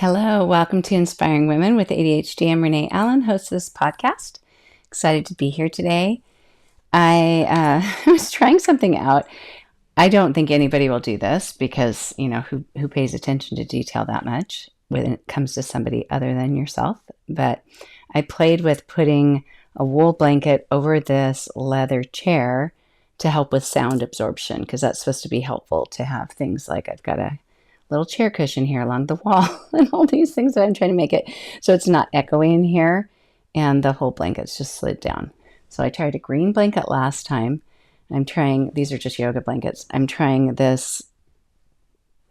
Hello, welcome to Inspiring Women with ADHD. I'm Renee Allen, host of this podcast. Excited to be here today. I was trying something out. I don't think anybody will do this because, who pays attention to detail that much when it comes to somebody other than yourself. But I played with putting a wool blanket over this leather chair to help with sound absorption because that's supposed to be helpful to have things like I've got a little chair cushion here along the wall and all these things that I'm trying to make it so it's not echoing in here and the whole blanket's just slid down. So I tried a green blanket last time. I'm trying, these are just yoga blankets. I'm trying this,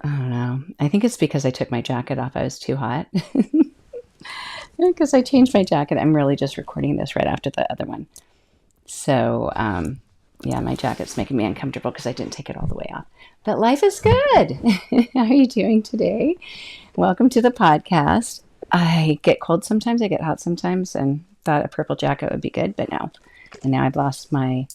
I don't know. I think it's because I took my jacket off. I was too hot. Because I changed my jacket. I'm really just recording this right after the other one. So, yeah, my jacket's making me uncomfortable because I didn't take it all the way off. But life is good. How are you doing today? Welcome to the podcast. I get cold sometimes. I get hot sometimes and thought a purple jacket would be good, but no. And now I've lost my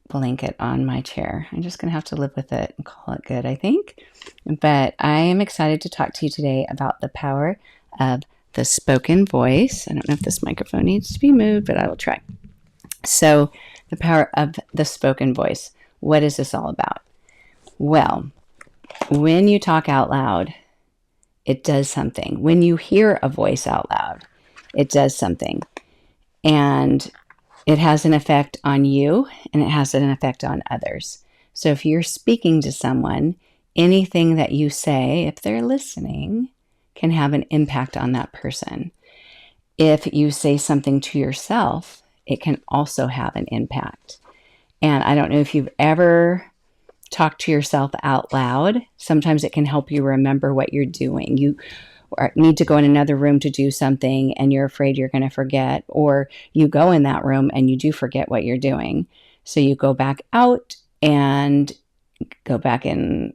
blanket on my chair. I'm just going to have to live with it and call it good, I think. But I am excited to talk to you today about the power of the spoken voice. I don't know if this microphone needs to be moved, but I will try. So the power of the spoken voice. What is this all about? Well, when you talk out loud, it does something. When you hear a voice out loud, it does something. And it has an effect on you and it has an effect on others. So if you're speaking to someone, anything that you say, if they're listening, can have an impact on that person. If you say something to yourself, it can also have an impact. And I don't know if you've ever talked to yourself out loud. Sometimes it can help you remember what you're doing. You need to go in another room to do something and you're afraid you're going to forget, or you go in that room and you do forget what you're doing. So you go back out and go back in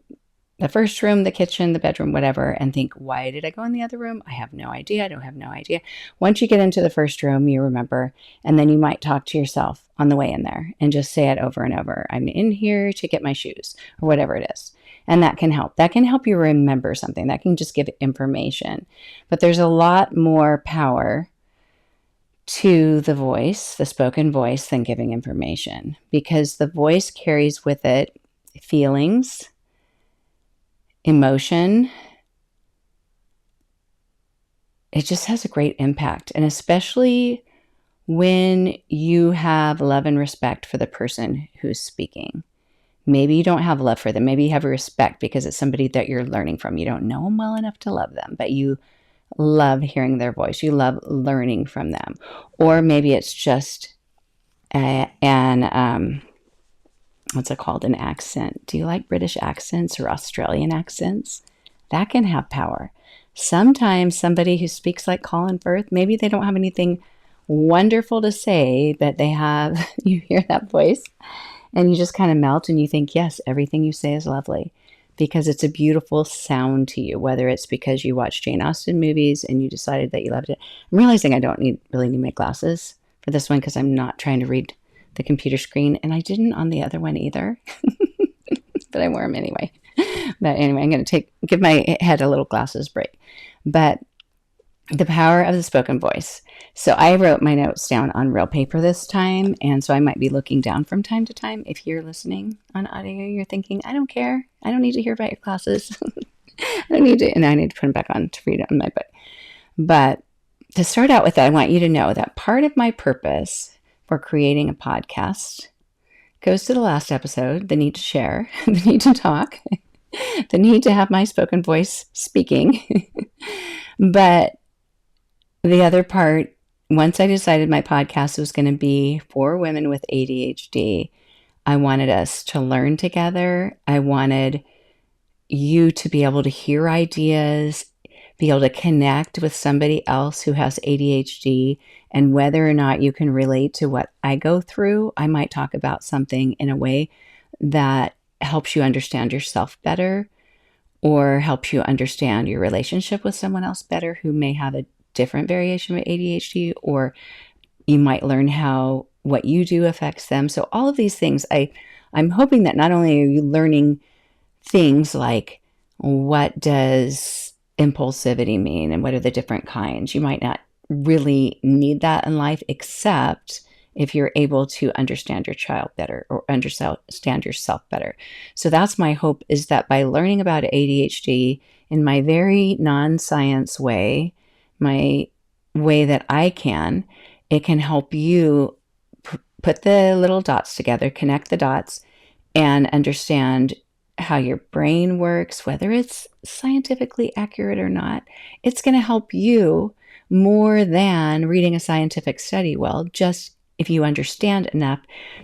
the first room, the kitchen, the bedroom, whatever, and think, why did I go in the other room? I have no idea. I don't have no idea. Once you get into the first room, you remember, and then you might talk to yourself on the way in there and just say it over and over. I'm in here to get my shoes or whatever it is. And that can help. That can help you remember something. That can just give information. But there's a lot more power to the voice, the spoken voice, than giving information, because the voice carries with it feelings, emotion. It just has a great impact. And especially when you have love and respect for the person who's speaking. Maybe you don't have love for them. Maybe you have respect because it's somebody that you're learning from. You don't know them well enough to love them, but you love hearing their voice. You love learning from them. Or maybe it's just what's it called? An accent. Do you like British accents or Australian accents? That can have power. Sometimes somebody who speaks like Colin Firth, maybe they don't have anything wonderful to say, but they have, you hear that voice and you just kind of melt and you think, yes, everything you say is lovely because it's a beautiful sound to you, whether it's because you watched Jane Austen movies and you decided that you loved it. I'm realizing I don't really need my glasses for this one because I'm not trying to read the computer screen, and I didn't on the other one either, but I wore them anyway. But anyway, I'm going to give my head a little glasses break. But the power of the spoken voice. So I wrote my notes down on real paper this time, and so I might be looking down from time to time. If you're listening on audio, you're thinking, I don't care. I don't need to hear about your glasses. I don't need to, and I need to put them back on to read it on my book. But to start out with that, I want you to know that part of my purpose for creating a podcast goes to the last episode, the need to share, the need to talk, the need to have my spoken voice speaking. But the other part, once I decided my podcast was going to be for women with ADHD, I wanted us to learn together. I wanted you to be able to hear ideas, be able to connect with somebody else who has ADHD, and whether or not you can relate to what I go through, I might talk about something in a way that helps you understand yourself better or helps you understand your relationship with someone else better who may have a different variation of ADHD, or you might learn how what you do affects them. So all of these things, I'm hoping that not only are you learning things like what does impulsivity mean and what are the different kinds. You might not really need that in life, except if you're able to understand your child better or understand yourself better. So that's my hope, is that by learning about ADHD in my very non-science way, my way that I can, it can help you put the little dots together, connect the dots, and understand how your brain works, whether it's scientifically accurate or not. It's going to help you more than reading a scientific study will, just if you understand enough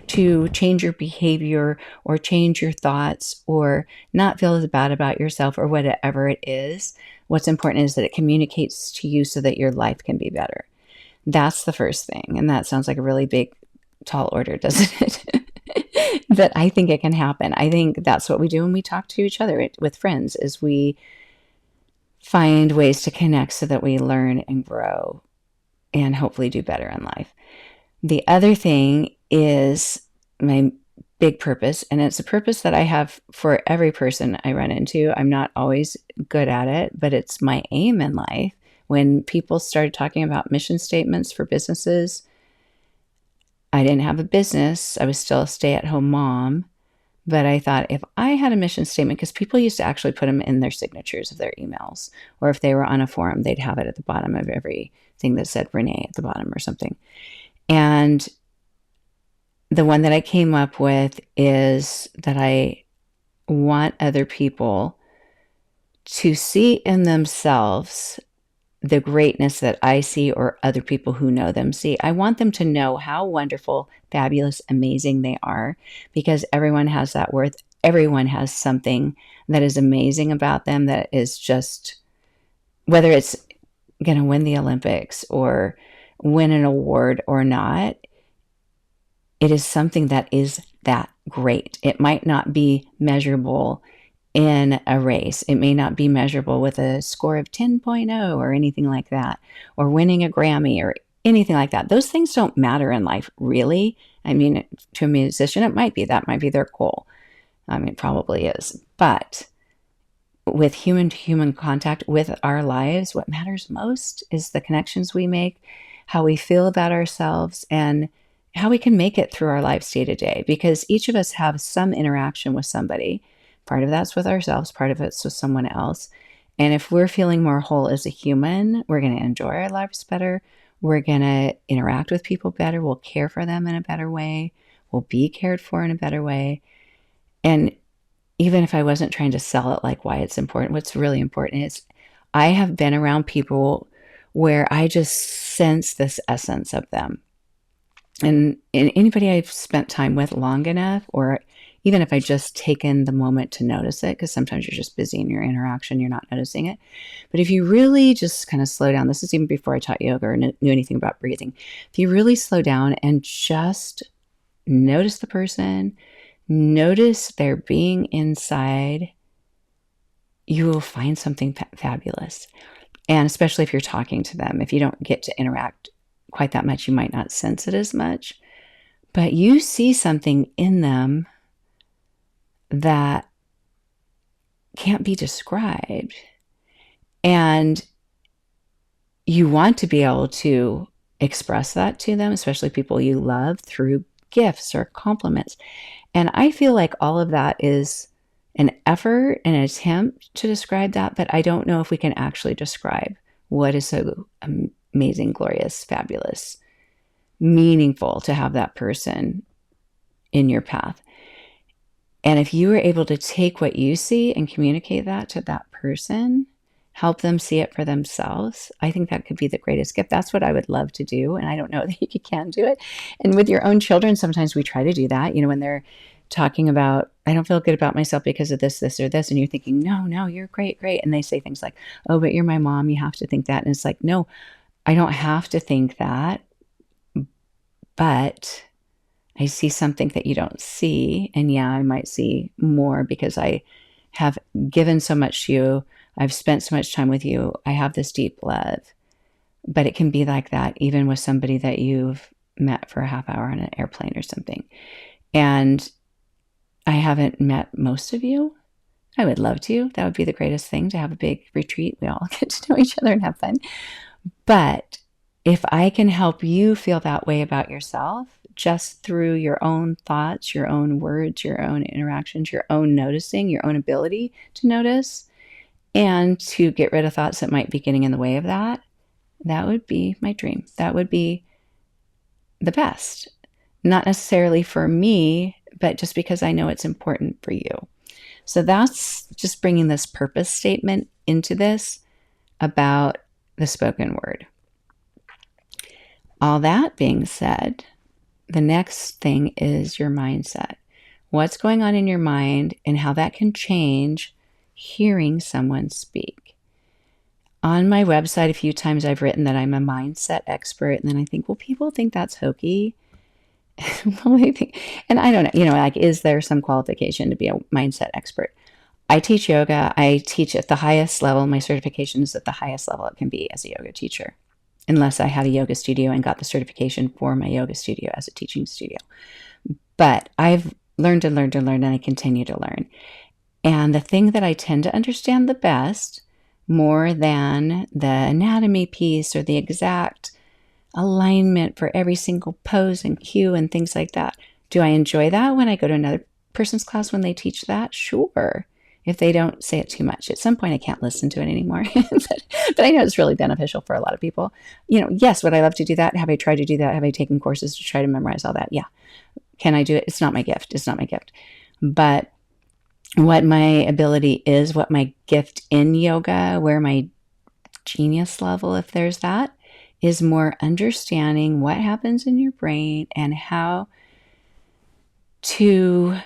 to change your behavior or change your thoughts or not feel as bad about yourself or whatever it is. What's important is that it communicates to you so that your life can be better. That's the first thing. And that sounds like a really big, tall order, doesn't it? But I think it can happen. I think that's what we do when we talk to each other with friends, is we find ways to connect so that we learn and grow and hopefully do better in life. The other thing is my big purpose, and it's a purpose that I have for every person I run into. I'm not always good at it, but it's my aim in life. When people started talking about mission statements for businesses, I didn't have a business. I was still a stay-at-home mom. But I thought, if I had a mission statement, because people used to actually put them in their signatures of their emails, or if they were on a forum, they'd have it at the bottom of everything that said Renee at the bottom or something. And the one that I came up with is that I want other people to see in themselves the greatness that I see, or other people who know them see. I want them to know how wonderful, fabulous, amazing they are, because everyone has that worth. Everyone has something that is amazing about them, that is just, whether it's going to win the Olympics or win an award or not, it is something that is that great. It might not be measurable in a race. It may not be measurable with a score of 10.0 or anything like that, or winning a Grammy or anything like that. Those things don't matter in life, really. I mean, to a musician, that might be their goal. I mean, it probably is. But with human-to-human contact with our lives, what matters most is the connections we make, how we feel about ourselves, and how we can make it through our lives day to day. Because each of us have some interaction with somebody. Part of that's with ourselves, part of it's with someone else. And if we're feeling more whole as a human, we're going to enjoy our lives better. We're going to interact with people better. We'll care for them in a better way. We'll be cared for in a better way. And even if I wasn't trying to sell it like why it's important, what's really important is I have been around people where I just sense this essence of them. And anybody I've spent time with long enough, or even if I just taken the moment to notice it, because sometimes you're just busy in your interaction, you're not noticing it. But if you really just kind of slow down, this is even before I taught yoga or knew anything about breathing. If you really slow down and just notice the person, notice their being inside, you will find something fabulous. And especially if you're talking to them, if you don't get to interact quite that much, you might not sense it as much. But you see something in them that can't be described. And you want to be able to express that to them, especially people you love, through gifts or compliments. And I feel like all of that is an effort, an attempt to describe that, but I don't know if we can actually describe what is so amazing, glorious, fabulous, meaningful to have that person in your path. And if you were able to take what you see and communicate that to that person, help them see it for themselves, I think that could be the greatest gift. That's what I would love to do. And I don't know that you can do it. And with your own children, sometimes we try to do that, when they're talking about, I don't feel good about myself because of this, this, or this. And you're thinking, no, you're great. And they say things like, oh, but you're my mom. You have to think that. And it's like, no, I don't have to think that. But I see something that you don't see. And yeah, I might see more because I have given so much to you. I've spent so much time with you. I have this deep love. But it can be like that even with somebody that you've met for a half hour on an airplane or something. And I haven't met most of you. I would love to. That would be the greatest thing, to have a big retreat. We all get to know each other and have fun. But if I can help you feel that way about yourself, just through your own thoughts, your own words, your own interactions, your own noticing, your own ability to notice, and to get rid of thoughts that might be getting in the way of that, that would be my dream. That would be the best. Not necessarily for me, but just because I know it's important for you. So that's just bringing this purpose statement into this about the spoken word. All that being said, the next thing is your mindset. What's going on in your mind and how that can change hearing someone speak. On my website, a few times I've written that I'm a mindset expert, and then I think, well, people think that's hokey. Well, they think, and I don't know, like, is there some qualification to be a mindset expert? I teach yoga. I teach at the highest level. My certification is at the highest level it can be as a yoga teacher, unless I had a yoga studio and got the certification for my yoga studio as a teaching studio. But I've learned and learned and learned, and I continue to learn. And the thing that I tend to understand the best, more than the anatomy piece or the exact alignment for every single pose and cue and things like that. Do I enjoy that when I go to another person's class when they teach that? Sure. If they don't say it too much. At some point, I can't listen to it anymore. but I know it's really beneficial for a lot of people. Yes, would I love to do that? Have I tried to do that? Have I taken courses to try to memorize all that? Yeah. Can I do it? It's not my gift. It's not my gift. But what my ability is, what my gift in yoga, where my genius level, if there's that, is more understanding what happens in your brain and how to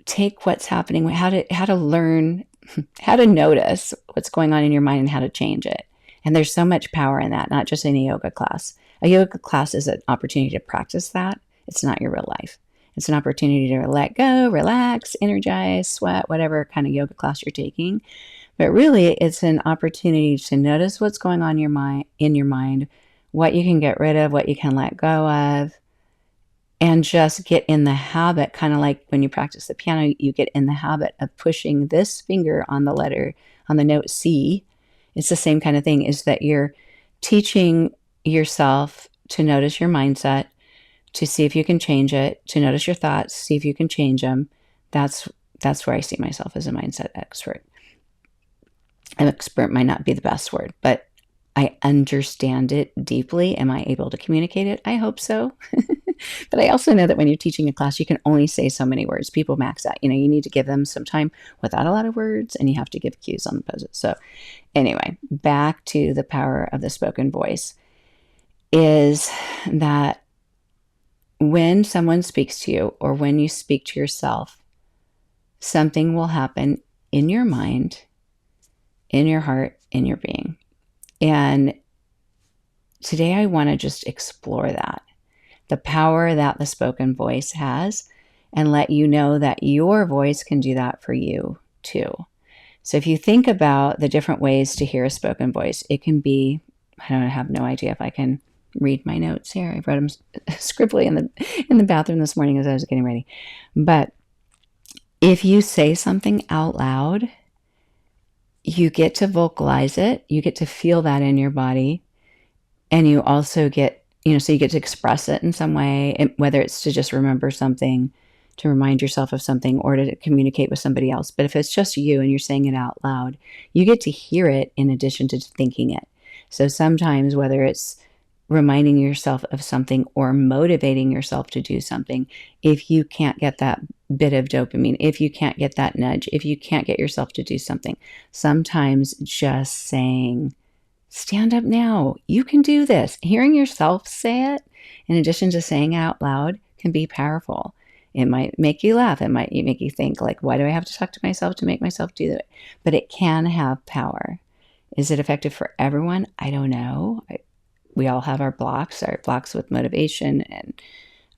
take what's happening, how to learn, how to notice what's going on in your mind and how to change it. And there's so much power in that, not just in a yoga class. A yoga class is an opportunity to practice that. It's not your real life. It's an opportunity to let go, relax, energize, sweat, whatever kind of yoga class you're taking. But really, it's an opportunity to notice what's going on in your mind, what you can get rid of, what you can let go of, and just get in the habit, kind of like when you practice the piano, you get in the habit of pushing this finger on the note C. It's the same kind of thing, is that you're teaching yourself to notice your mindset, to see if you can change it, to notice your thoughts, see if you can change them. That's where I see myself as a mindset expert. An expert might not be the best word, but I understand it deeply. Am I able to communicate it? I hope so. But I also know that when you're teaching a class, you can only say so many words. People max out. You need to give them some time without a lot of words, and you have to give cues on the poses. So anyway, back to the power of the spoken voice, is that when someone speaks to you, or when you speak to yourself, something will happen in your mind, in your heart, in your being. And today I want to just explore that, the power that the spoken voice has, and let you know that your voice can do that for you too. So if you think about the different ways to hear a spoken voice, it can be, I have no idea if I can read my notes here. I wrote them scribbly in the bathroom this morning as I was getting ready. But if you say something out loud, you get to vocalize it. You get to feel that in your body. And you also get, so you get to express it in some way, whether it's to just remember something, to remind yourself of something, or to communicate with somebody else. But if it's just you and you're saying it out loud, you get to hear it in addition to thinking it. So sometimes, whether it's reminding yourself of something or motivating yourself to do something, if you can't get that bit of dopamine, if you can't get that nudge, if you can't get yourself to do something, sometimes just saying, stand up now, you can do this, hearing yourself say it in addition to saying it out loud can be powerful. It might make you laugh. It might make you think, like, why do I have to talk to myself to make myself do it? But it can have power. Is it effective for everyone? I don't know. We all have our blocks with motivation and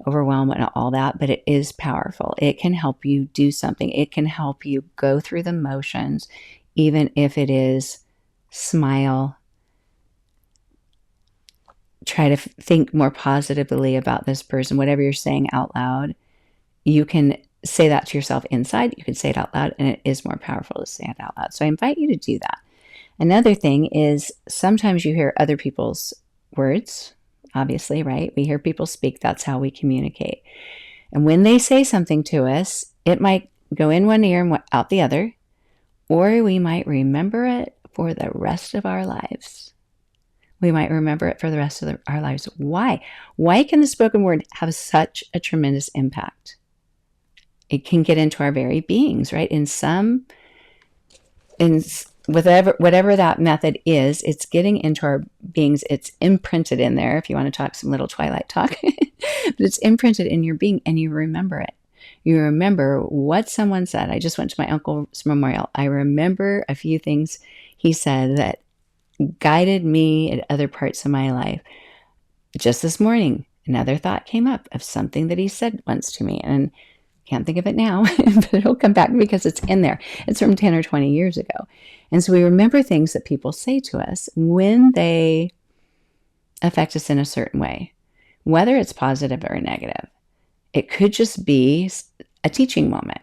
overwhelm and all that, but it is powerful. It can help you do something. It can help you go through the motions, even if it is smile, try to think more positively about this person, whatever you're saying out loud. You can say that to yourself inside. You can say it out loud, and it is more powerful to say it out loud. So I invite you to do that. Another thing is sometimes you hear other people's words, obviously, right? We hear people speak. That's how we communicate. And when they say something to us, it might go in one ear and out the other, or we might remember it for the rest of our lives. We might remember it for the rest of our lives. Why? Why can the spoken word have such a tremendous impact? It can get into our very beings, right? Whatever that method is, it's getting into our beings. It's imprinted in there, if you want to talk some little Twilight talk. But it's imprinted in your being, and you remember it. You remember what someone said. I just went to my uncle's memorial. I remember a few things he said that guided me at other parts of my life. Just this morning, another thought came up of something that he said once to me, and can't think of it now, but it'll come back because it's in there. It's from 10 or 20 years ago. And so we remember things that people say to us when they affect us in a certain way, whether it's positive or negative. It could just be a teaching moment.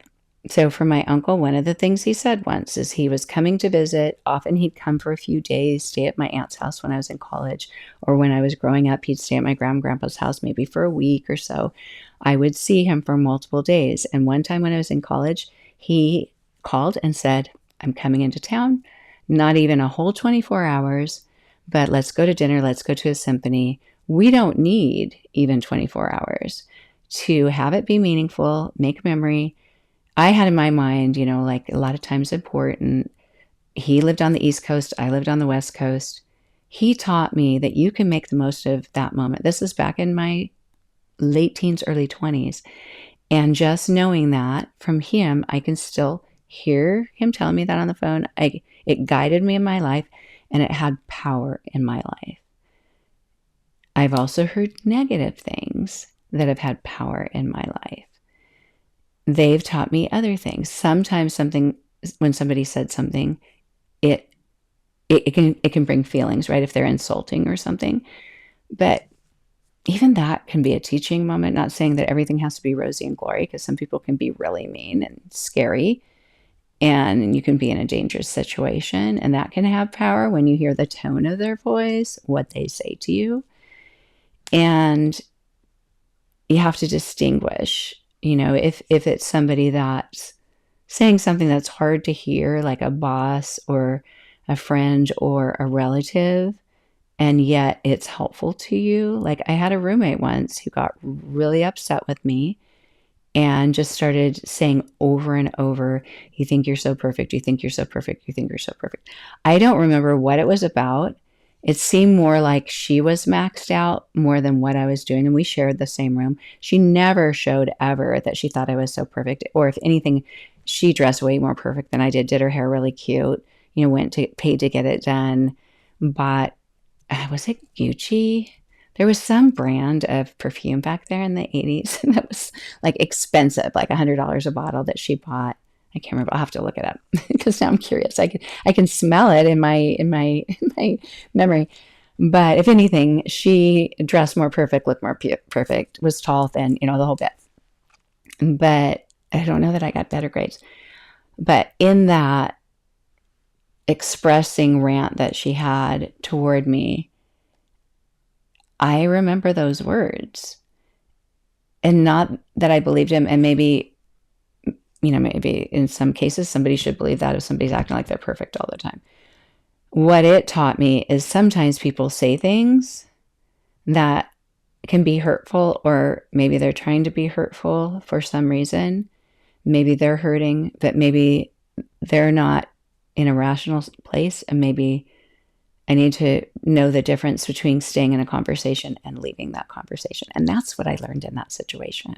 So for my uncle, one of the things he said once is he was coming to visit. Often he'd come for a few days, stay at my aunt's house when I was in college, or when I was growing up, he'd stay at my grandpa's house maybe for a week or so. I would see him for multiple days. And one time when I was in college, he called and said, I'm coming into town, not even a whole 24 hours, but let's go to dinner. Let's go to a symphony. We don't need even 24 hours to have it be meaningful, make memory. I had in my mind, like a lot of times important. He lived on the East Coast. I lived on the West Coast. He taught me that you can make the most of that moment. This is back in my late teens, early 20s. And just knowing that from him, I can still hear him telling me that on the phone. It guided me in my life, and it had power in my life. I've also heard negative things that have had power in my life. They've taught me other things. Sometimes when somebody said something, it can bring feelings, right? If they're insulting or something. But even that can be a teaching moment. Not saying that everything has to be rosy and glory, because some people can be really mean and scary, and you can be in a dangerous situation, and that can have power when you hear the tone of their voice, what they say to you. And you have to distinguish, if it's somebody that's saying something that's hard to hear, like a boss or a friend or a relative, and yet it's helpful to you. Like I had a roommate once who got really upset with me and just started saying over and over, you think you're so perfect, you think you're so perfect, you think you're so perfect. I don't remember what it was about. It seemed more like she was maxed out more than what I was doing. And we shared the same room. She never showed ever that she thought I was so perfect. Or if anything, she dressed way more perfect than I did her hair really cute, paid to get it done. But was it Gucci? There was some brand of perfume back there in the 80s that was like expensive, like $100 a bottle that she bought. I can't remember. I'll have to look it up because now I'm curious. I can smell it in my memory. But if anything, she dressed more perfect, looked more perfect, was tall, thin, the whole bit. But I don't know that I got better grades. But in that expressing rant that she had toward me, I remember those words. And not that I believed him, and maybe in some cases somebody should believe that if somebody's acting like they're perfect all the time. What it taught me is sometimes people say things that can be hurtful, or maybe they're trying to be hurtful for some reason. Maybe they're hurting, but maybe they're not in a rational place, and maybe I need to know the difference between staying in a conversation and leaving that conversation. And that's what I learned in that situation,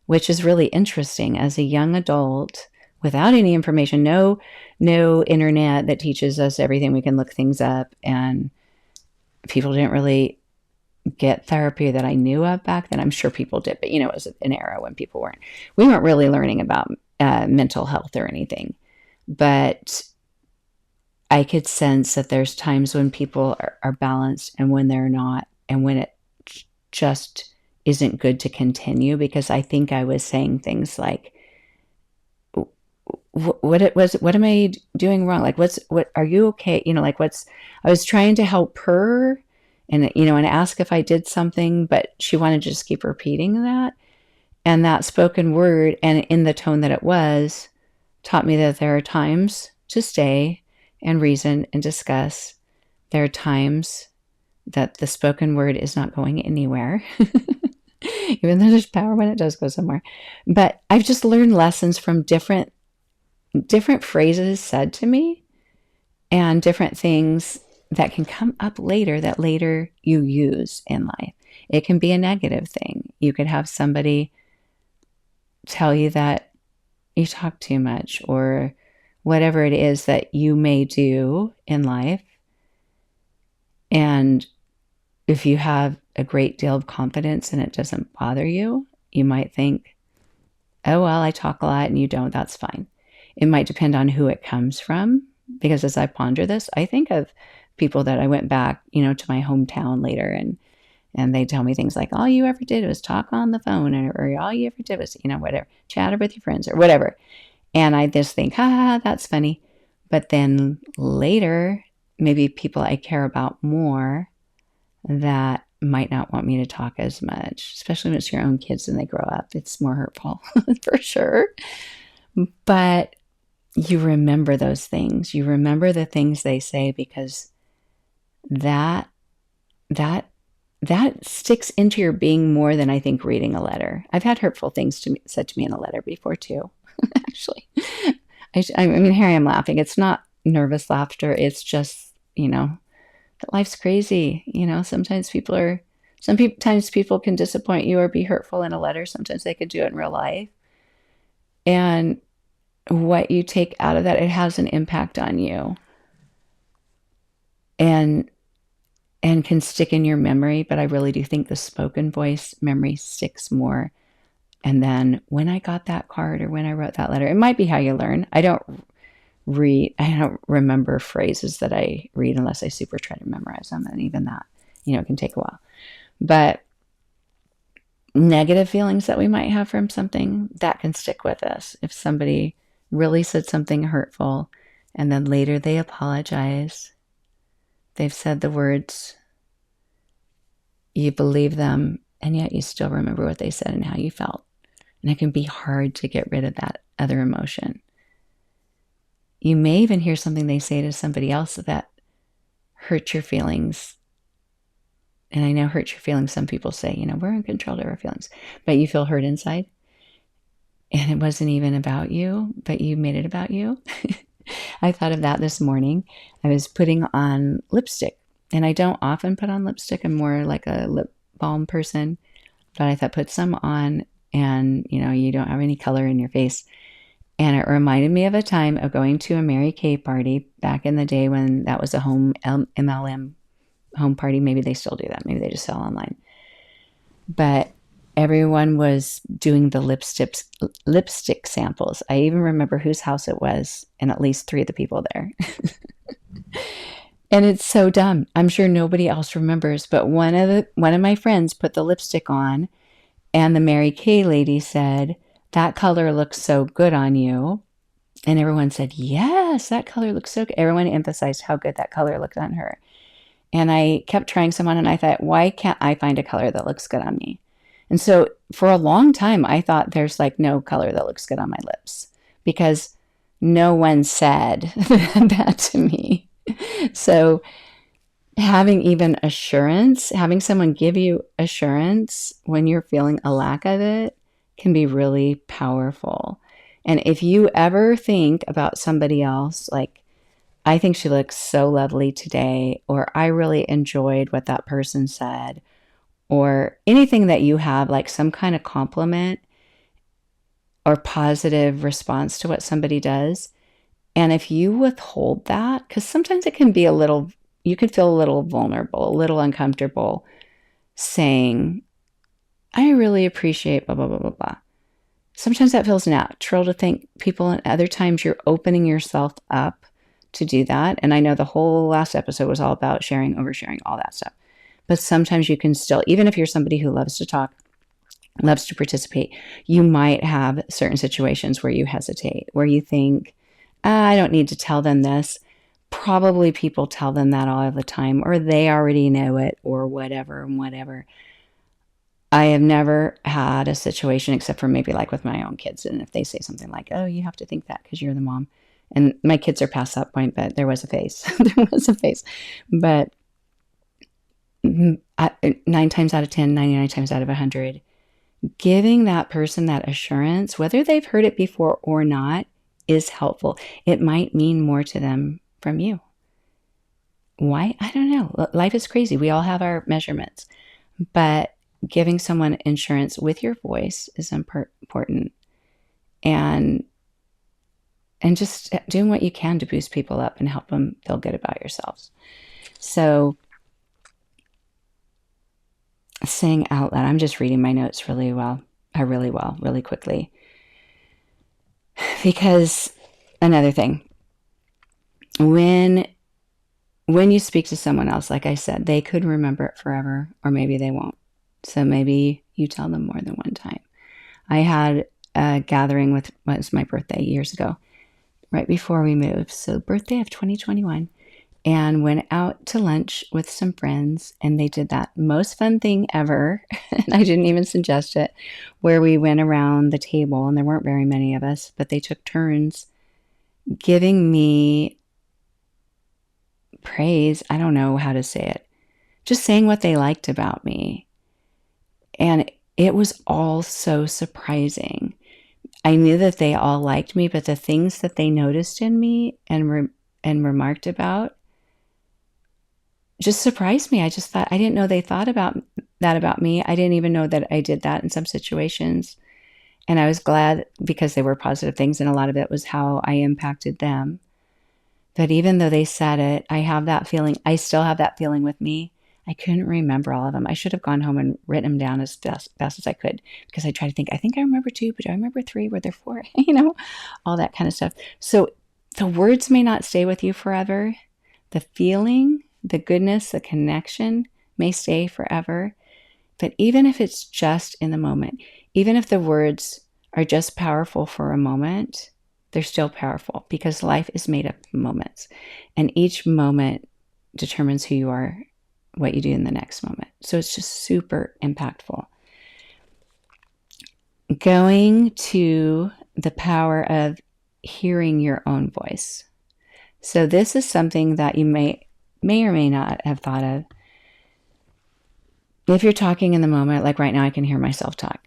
which is really interesting as a young adult without any information, no internet that teaches us everything. We can look things up, and people didn't really get therapy that I knew of back then. I'm sure people did, but it was an era when we weren't really learning about mental health or anything. But I could sense that there's times when people are balanced and when they're not, and when it just isn't good to continue, because I think I was saying things like, what am I doing wrong? Like, what are you okay? Like, I was trying to help her and, and ask if I did something, but she wanted to just keep repeating that. And that spoken word, and in the tone that it was, taught me that there are times to stay and reason and discuss. There are times that the spoken word is not going anywhere, even though there's power when it does go somewhere. But I've just learned lessons from different phrases said to me, and different things that can come up later that later you use in life. It can be a negative thing. You could have somebody tell you that you talk too much, or whatever it is that you may do in life. And if you have a great deal of confidence and it doesn't bother you, you might think, oh, well, I talk a lot and you don't, that's fine. It might depend on who it comes from, because as I ponder this, I think of people that I went back, to my hometown later, and they tell me things like, all you ever did was talk on the phone, or all you ever did was, whatever, chatter with your friends or whatever. And I just think, that's funny. But then later, maybe people I care about more that might not want me to talk as much, especially when it's your own kids and they grow up. It's more hurtful for sure. But you remember those things. You remember the things they say, because that sticks into your being more than I think reading a letter. I've had hurtful things said to me in a letter before too, actually. I mean, here I am laughing. It's not nervous laughter. It's just, that life's crazy. Sometimes people can disappoint you or be hurtful in a letter. Sometimes they could do it in real life. And what you take out of that, it has an impact on you. And can stick in your memory, but I really do think the spoken voice memory sticks more. And then when I got that card or when I wrote that letter, it might be how you learn. I don't remember phrases that I read unless I super try to memorize them. And even that, it can take a while. But negative feelings that we might have from something, that can stick with us. If somebody really said something hurtful and then later they apologize, they've said the words, you believe them, and yet you still remember what they said and how you felt. And it can be hard to get rid of that other emotion. You may even hear something they say to somebody else that hurt your feelings. And I know hurt your feelings, some people say, we're in control of our feelings, but you feel hurt inside. And it wasn't even about you, but you made it about you. I thought of that this morning. I was putting on lipstick, and I don't often put on lipstick. I'm more like a lip balm person, but I thought put some on, and you don't have any color in your face. And it reminded me of a time of going to a Mary Kay party back in the day when that was a home MLM home party. Maybe they still do that. Maybe they just sell online. But everyone was doing the lipstick samples. I even remember whose house it was, and at least 3 of the people there. And it's so dumb. I'm sure nobody else remembers, but one of my friends put the lipstick on, and the Mary Kay lady said, that color looks so good on you. And everyone said, yes, that color looks so good. Everyone emphasized how good that color looked on her. And I kept trying some on, and I thought, why can't I find a color that looks good on me? And so for a long time, I thought there's like no color that looks good on my lips, because no one said that to me. So having even assurance, having someone give you assurance when you're feeling a lack of it, can be really powerful. And if you ever think about somebody else, like, I think she looks so lovely today, or I really enjoyed what that person said, or anything that you have, like some kind of compliment or positive response to what somebody does. And if you withhold that, because sometimes it can be you could feel a little vulnerable, a little uncomfortable saying, I really appreciate blah, blah, blah, blah, blah. Sometimes that feels natural to think people, and other times you're opening yourself up to do that. And I know the whole last episode was all about sharing, oversharing, all that stuff. But sometimes you can still, even if you're somebody who loves to talk, loves to participate. You might have certain situations where you hesitate, where you think, I don't need to tell them this. Probably people tell them that all the time, or they already know it, or whatever and whatever. I have never had a situation, except for maybe like with my own kids, and if they say something like, oh, you have to think that because you're the mom. And my kids are past that point, but there was a phase. There was a phase. But 9 times out of 10, 99 times out of 100, giving that person that assurance, whether they've heard it before or not, is helpful. It might mean more to them from you. Why? I don't know. Life is crazy. We all have our measurements. But giving someone insurance with your voice is important. And just doing what you can to boost people up and help them feel good about yourselves. So saying out loud, I'm just reading my notes really quickly. Because another thing, when you speak to someone else, like I said, they could remember it forever, or maybe they won't. So maybe you tell them more than one time. I had a gathering with, what was my birthday years ago, right before we moved. So birthday of 2021. And went out to lunch with some friends, and they did that most fun thing ever, and I didn't even suggest it, where we went around the table, and there weren't very many of us, but they took turns giving me praise. I don't know how to say it. Just saying what they liked about me. And it was all so surprising. I knew that they all liked me, but the things that they noticed in me and remarked about just surprised me. I just thought, I didn't know they thought about that about me. I didn't even know that I did that in some situations. And I was glad because they were positive things, and a lot of it was how I impacted them. But even though they said it, I have that feeling. I still have that feeling with me. I couldn't remember all of them. I should have gone home and written them down as fast as I could, because I try to think, I think I remember 2, but I remember 3. Were there 4? All that kind of stuff. So the words may not stay with you forever. The feeling, the goodness, the connection may stay forever. But even if it's just in the moment, even if the words are just powerful for a moment, they're still powerful, because life is made up of moments. And each moment determines who you are, what you do in the next moment. So it's just super impactful. Going to the power of hearing your own voice. So this is something that you may or may not have thought of. If you're talking in the moment, like right now, I can hear myself talk.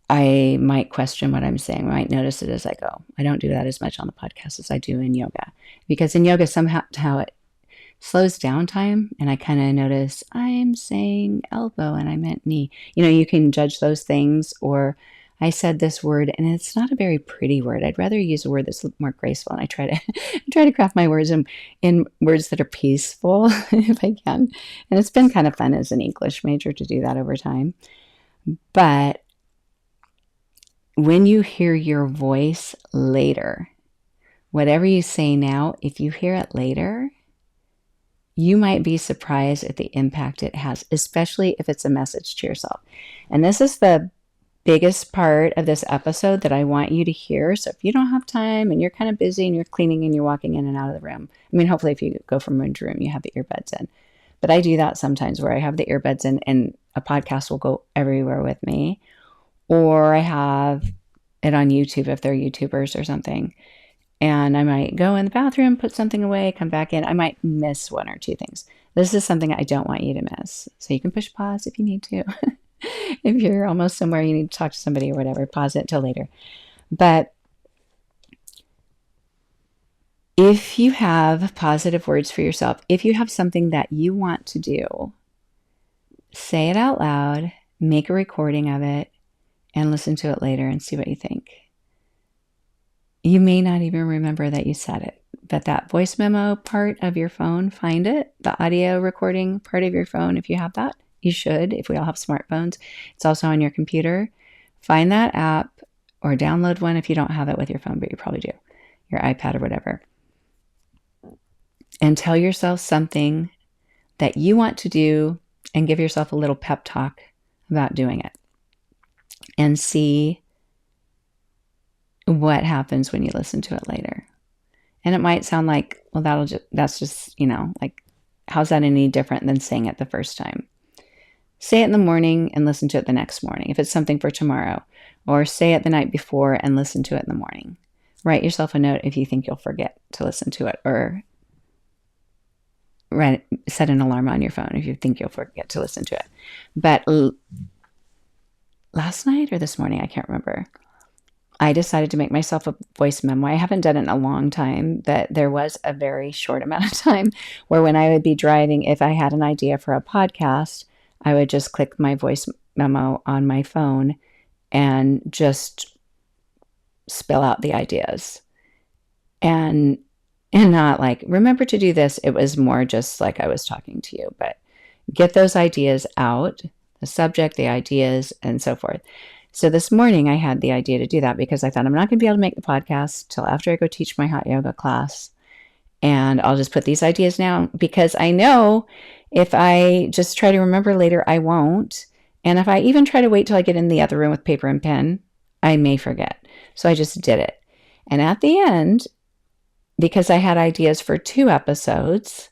I might question what I'm saying. I might notice it as I go. I don't do that as much on the podcast as I do in yoga, because in yoga, somehow it slows down time, and I kind of notice I'm saying elbow and I meant knee. You can judge those things, or I said this word and it's not a very pretty word. I'd rather use a word that's more graceful, and I try to craft my words in words that are peaceful if I can. And it's been kind of fun as an English major to do that over time. But when you hear your voice later, whatever you say now, if you hear it later, you might be surprised at the impact it has, especially if it's a message to yourself. And this is the biggest part of this episode that I want you to hear. So if you don't have time and you're kind of busy and you're cleaning and you're walking in and out of the room, hopefully if you go from room to room, you have the earbuds in. But I do that sometimes, where I have the earbuds in and a podcast will go everywhere with me. Or I have it on YouTube if they're YouTubers or something. And I might go in the bathroom, put something away, come back in. I might miss 1 or 2 things. This is something I don't want you to miss. So you can push pause if you need to. If you're almost somewhere you need to talk to somebody or whatever, pause it till later. But if you have positive words for yourself, if you have something that you want to do, say it out loud, make a recording of it, and listen to it later and see what you think. You may not even remember that you said it, but that voice memo part of your phone, find it, the audio recording part of your phone, if you have that. You should, if we all have smartphones. It's also on your computer. Find that app or download one if you don't have it with your phone, but you probably do, your iPad or whatever. And tell yourself something that you want to do, and give yourself a little pep talk about doing it. and see what happens when you listen to it later. And it might sound like, well, that's just, like, how's that any different than saying it the first time? Say it in the morning and listen to it the next morning, if it's something for tomorrow. Or say it the night before and listen to it in the morning. Write yourself a note if you think you'll forget to listen to it, or set an alarm on your phone if you think you'll forget to listen to it. But last night or this morning, I can't remember, I decided to make myself a voice memo. I haven't done it in a long time, but there was a very short amount of time where when I would be driving, if I had an idea for a podcast, I would just click my voice memo on my phone and just spill out the ideas. And not like, remember to do this. It was more just like I was talking to you, but get those ideas out, the subject, the ideas, and so forth. So this morning I had the idea to do that because I thought I'm not going to be able to make the podcast till after I go teach my hot yoga class. And I'll just put these ideas down because I know if I just try to remember later, I won't. And if I even try to wait till I get in the other room with paper and pen, I may forget. So I just did it. And at the end, because I had ideas for 2 episodes,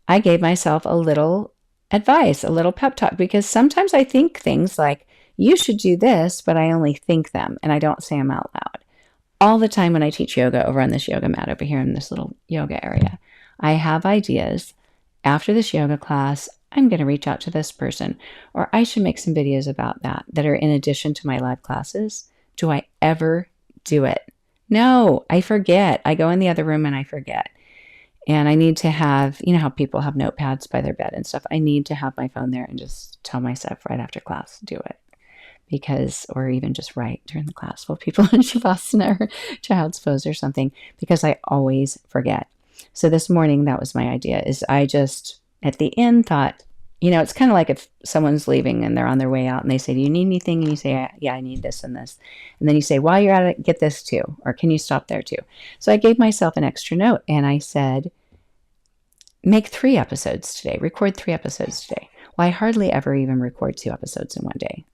I gave myself a little advice, a little pep talk, because sometimes I think things like, you should do this, but I only think them and I don't say them out loud. All the time when I teach yoga over on this yoga mat over here in this little yoga area, I have ideas. After this yoga class, I'm going to reach out to this person, or I should make some videos about that are in addition to my live classes. Do I ever do it? No, I forget. I go in the other room and I forget. And I need to have, how people have notepads by their bed and stuff. I need to have my phone there and just tell myself right after class, do it. Or even just write during the class while people in Shavasana or child's pose or something, because I always forget. So this morning, that was my idea, is I just, at the end, thought, it's kind of like if someone's leaving and they're on their way out and they say, do you need anything? And you say, yeah, I need this and this. And then you say, while you're at it, get this too. Or can you stop there too? So I gave myself an extra note and I said, make 3 episodes today. Record 3 episodes today. Well, I hardly ever even record 2 episodes in one day.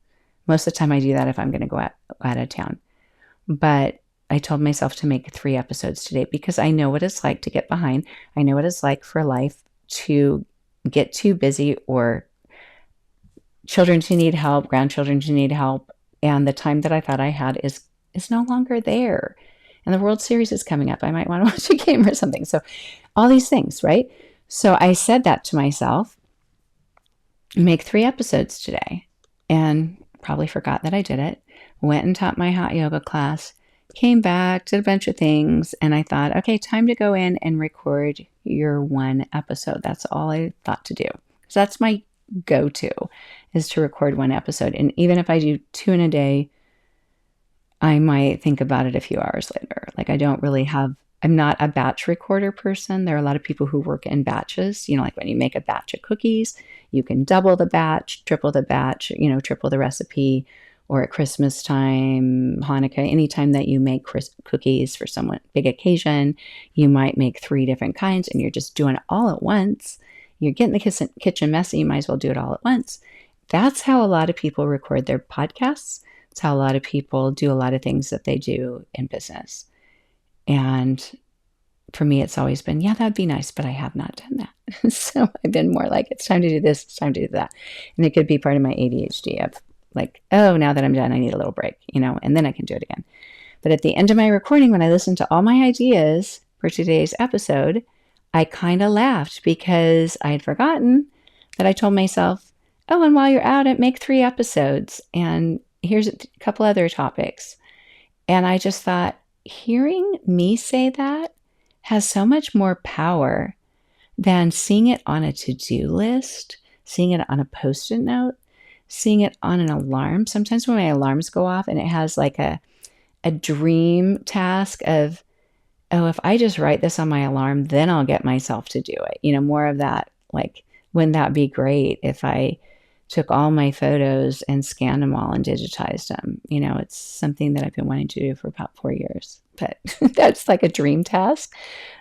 Most of the time I do that if I'm going to go out of town. But I told myself to make 3 episodes today because I know what it's like to get behind. I know what it's like for life to get too busy, or children to need help, grandchildren to need help. And the time that I thought I had is no longer there. And the World Series is coming up. I might want to watch a game or something. So all these things, right? So I said that to myself, make 3 episodes today. And probably forgot that I did it. Went and taught my hot yoga class, came back, did a bunch of things. And I thought, okay, time to go in and record your 1 episode. That's all I thought to do. Because that's my go-to, is to record 1 episode. And even if I do 2 in a day, I might think about it a few hours later. Like I'm not a batch recorder person. There are a lot of people who work in batches. Like when you make a batch of cookies, you can double the batch, triple the batch, triple the recipe. Or at Christmas time, Hanukkah, anytime that you make cookies for someone, big occasion, you might make 3 different kinds and you're just doing it all at once. You're getting the kitchen messy, you might as well do it all at once. That's how a lot of people record their podcasts. It's how a lot of people do a lot of things that they do in business. And for me, it's always been, yeah, that'd be nice, but I have not done that. So I've been more like, it's time to do this, it's time to do that. And it could be part of my ADHD of like, oh, now that I'm done, I need a little break, and then I can do it again. But at the end of my recording, when I listened to all my ideas for today's episode, I kind of laughed because I had forgotten that I told myself, oh, and while you're at it, make 3 episodes. And here's a couple other topics. And I just thought, hearing me say that has so much more power than seeing it on a to-do list, seeing it on a Post-it note, seeing it on an alarm. Sometimes when my alarms go off and it has like a dream task of, oh, if I just write this on my alarm, then I'll get myself to do it. More of that, like, wouldn't that be great if I took all my photos and scanned them all and digitized them? It's something that I've been wanting to do for about 4 years, but that's like a dream task.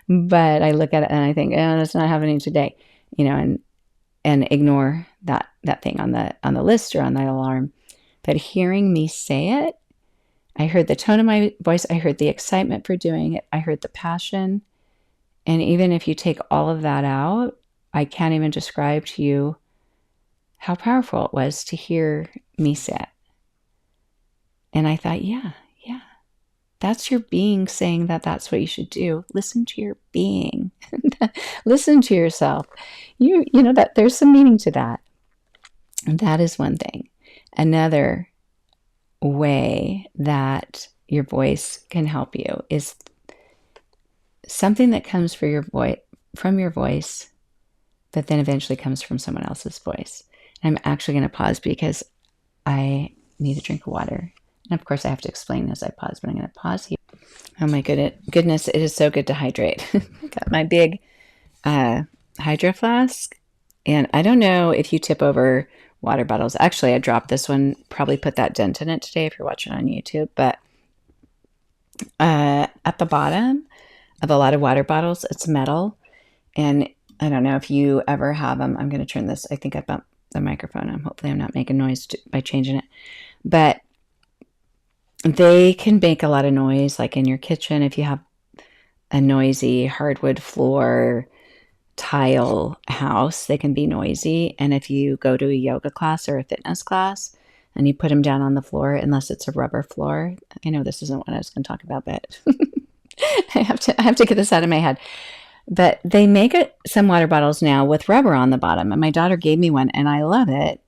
But I look at it and I think, oh, that's not happening today, and ignore that thing on the list or on the alarm. But hearing me say it, I heard the tone of my voice. I heard the excitement for doing it. I heard the passion. And even if you take all of that out, I can't even describe to you how powerful it was to hear me say it. And I thought, yeah, that's your being saying that that's what you should do. Listen to your being. Listen to yourself. You know that there's some meaning to that. And that is one thing. Another way that your voice can help you is something that comes from your voice, but then eventually comes from someone else's voice. And I'm actually going to pause because I need a drink of water. And of course, I have to explain as I pause, but I'm going to pause here. Oh my goodness, it is so good to hydrate. Got my big hydro flask. And I don't know if you tip over water bottles. Actually, I dropped this one, probably put that dent in it today if you're watching on YouTube. But at the bottom of a lot of water bottles, it's metal. And I don't know if you ever have them. I'm going to turn this. I think I bumped the microphone. Hopefully I'm not making noise by changing it. But they can make a lot of noise, like in your kitchen. If you have a noisy hardwood floor tile house, they can be noisy. And if you go to a yoga class or a fitness class and you put them down on the floor, unless it's a rubber floor, I know this isn't what I was going to talk about, but I have to get this out of my head. But they make some water bottles now with rubber on the bottom. And my daughter gave me one and I love it.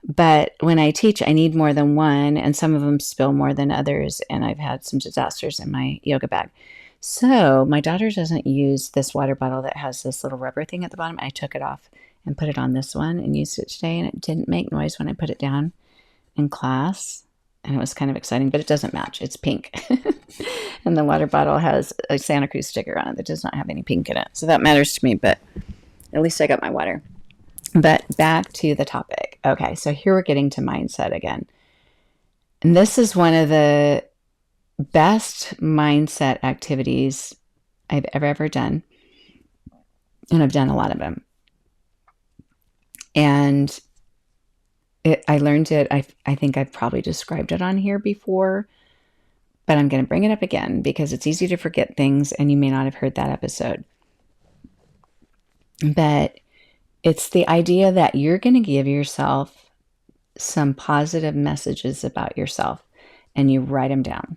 But when I teach, I need more than one, and some of them spill more than others. And I've had some disasters in my yoga bag. So my daughter doesn't use this water bottle that has this little rubber thing at the bottom. I took it off and put it on this one and used it today. And it didn't make noise when I put it down in class. And it was kind of exciting, but it doesn't match. It's pink. And the water bottle has a Santa Cruz sticker on it that does not have any pink in it. So that matters to me, but at least I got my water. But back to the topic. Okay, so here we're getting to mindset again. And this is one of the best mindset activities I've ever done. And I've done a lot of them. And I learned it. I think I've probably described it on here before, but I'm going to bring it up again because it's easy to forget things and you may not have heard that episode. But it's the idea that you're going to give yourself some positive messages about yourself and you write them down.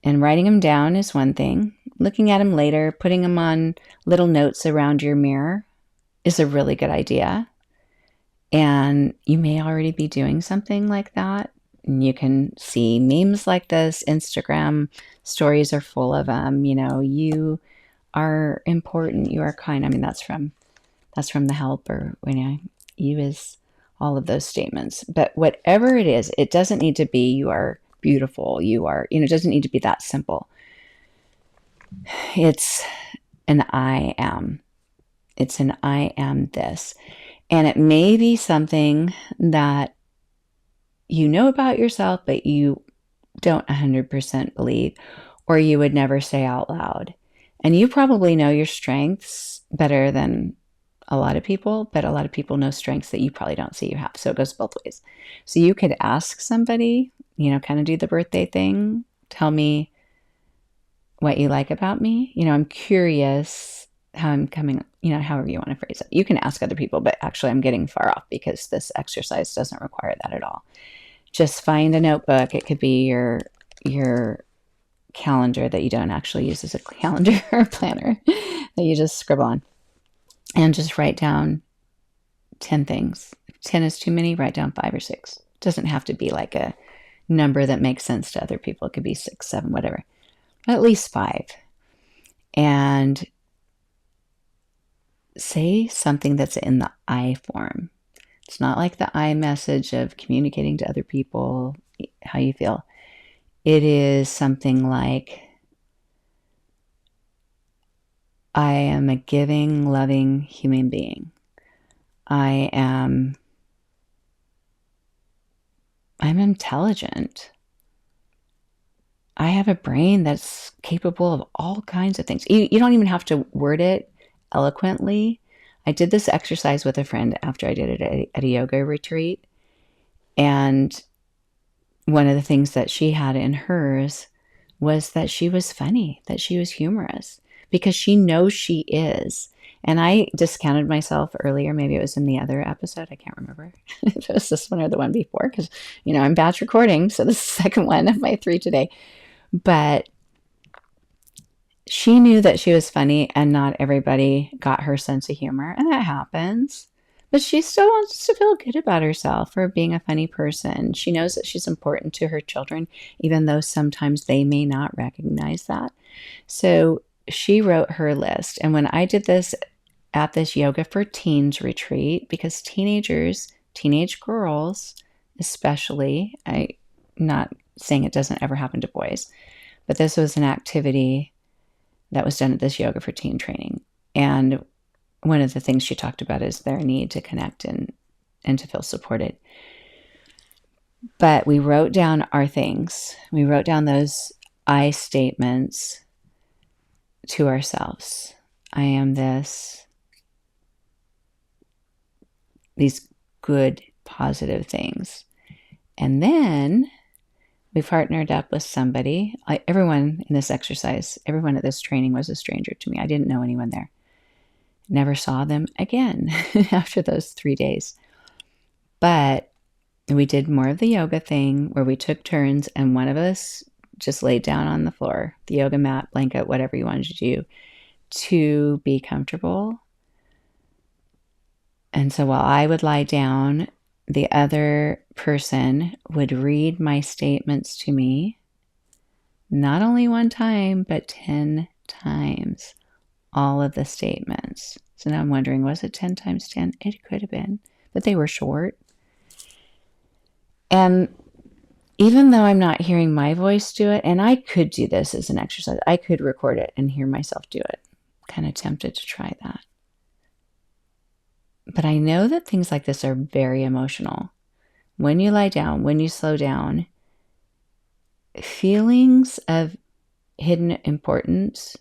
And writing them down is one thing. Looking at them later, putting them on little notes around your mirror is a really good idea. And you may already be doing something like that. And you can see memes like this. Instagram stories are full of them. You know, you are important. You are kind. I mean, that's from The Help, or you is all of those statements. But whatever it is, it doesn't need to be you are beautiful. You are, it doesn't need to be that simple. It's an I am. It's an I am this. And it may be something that you know about yourself, but you don't 100% believe, or you would never say out loud. And you probably know your strengths better than a lot of people, but a lot of people know strengths that you probably don't see you have. So it goes both ways. So you could ask somebody, kind of do the birthday thing. Tell me what you like about me. I'm curious how I'm coming, however you want to phrase it. You can ask other people, but actually I'm getting far off because this exercise doesn't require that at all. Just find a notebook. It could be your calendar that you don't actually use as a calendar or a planner that you just scribble on. And just write down 10 things. If 10 is too many, write down 5 or 6. It doesn't have to be like a number that makes sense to other people. It could be 6, 7, whatever. At least 5. And say something that's in the I form. It's not like the I message of communicating to other people how you feel. It is something like, I am a giving, loving human being. I'm intelligent. I have a brain that's capable of all kinds of things. You don't even have to word it eloquently. I did this exercise with a friend after I did it at a yoga retreat. And one of the things that she had in hers was that she was funny, that she was humorous, because she knows she is. And I discounted myself earlier. Maybe it was in the other episode. I can't remember if it was this one or the one before, because, I'm batch recording. So this is the second one of my 3 today. But she knew that she was funny, and not everybody got her sense of humor. And that happens. But she still wants to feel good about herself for being a funny person. She knows that she's important to her children, even though sometimes they may not recognize that. So she wrote her list. And when I did this at this Yoga for Teens retreat, because teenage girls especially, I'm not saying it doesn't ever happen to boys, but this was an activity that was done at this Yoga for Teen training. And one of the things she talked about is their need to connect and to feel supported. But we wrote down our things. We wrote down those I statements to ourselves. I am this. These good, positive things. And then we partnered up with somebody. Everyone in this exercise, everyone at this training was a stranger to me. I didn't know anyone there. Never saw them again after those 3 days. But we did more of the yoga thing where we took turns, and one of us just laid down on the floor, the yoga mat, blanket, whatever you wanted to do, to be comfortable. And so while I would lie down, the other person would read my statements to me, not only one time, but 10 times. All of the statements. So now I'm wondering, was it 10 times 10? It could have been, but they were short. And even though I'm not hearing my voice do it, and I could do this as an exercise, I could record it and hear myself do it. Kind of tempted to try that. But I know that things like this are very emotional. When you lie down, when you slow down, feelings of hidden importance,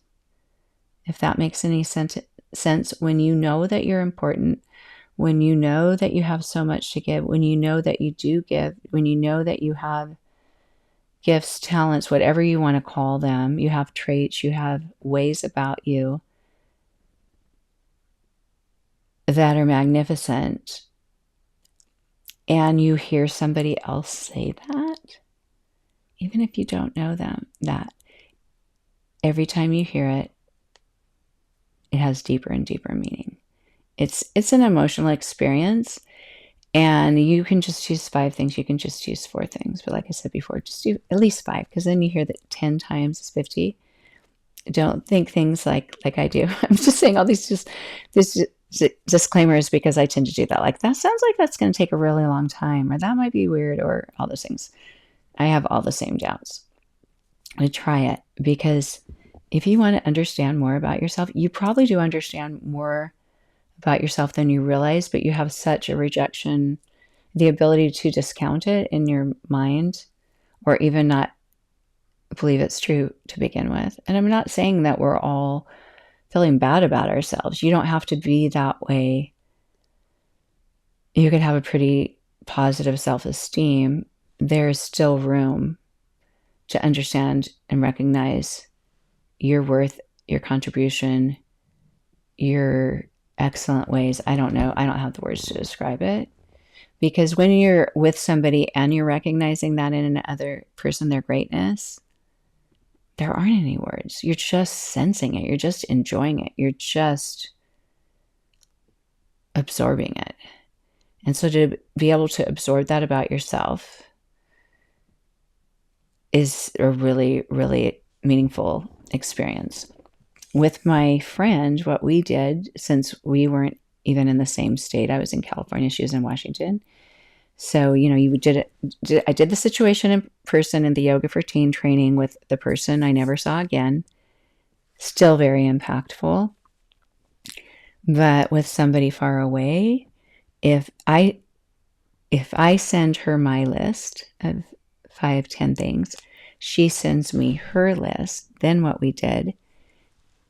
if that makes any sense, when you know that you're important, when you know that you have so much to give, when you know that you do give, when you know that you have gifts, talents, whatever you want to call them, you have traits, you have ways about you that are magnificent, and you hear somebody else say that, even if you don't know them, that every time you hear it, it has deeper and deeper meaning. It's an emotional experience, and you can just choose 5 things. You can just choose 4 things. But like I said before, just do at least 5, because then you hear that 10 times is 50. Don't think things like I do. I'm just saying all these disclaimers because I tend to do that. Like, that sounds like that's going to take a really long time, or that might be weird, or all those things. I have all the same doubts. I try it, because if you want to understand more about yourself, you probably do understand more about yourself than you realize, but you have such a rejection, the ability to discount it in your mind, or even not believe it's true to begin with. And I'm not saying that we're all feeling bad about ourselves. You don't have to be that way. You could have a pretty positive self-esteem. There's still room to understand and recognize your worth, your contribution, your excellent ways. I don't know. I don't have the words to describe it. Because when you're with somebody and you're recognizing that in another person, their greatness, there aren't any words. You're just sensing it. You're just enjoying it. You're just absorbing it. And so to be able to absorb that about yourself is a really, really meaningful experience. With my friend, what we did, since we weren't even in the same state, I was in California, she was in Washington. So, you did it. I did the situation in person in the Yoga for Teen training with the person I never saw again. Still very impactful. But with somebody far away, if I send her my list of 5, 10 things, she sends me her list. Then what we did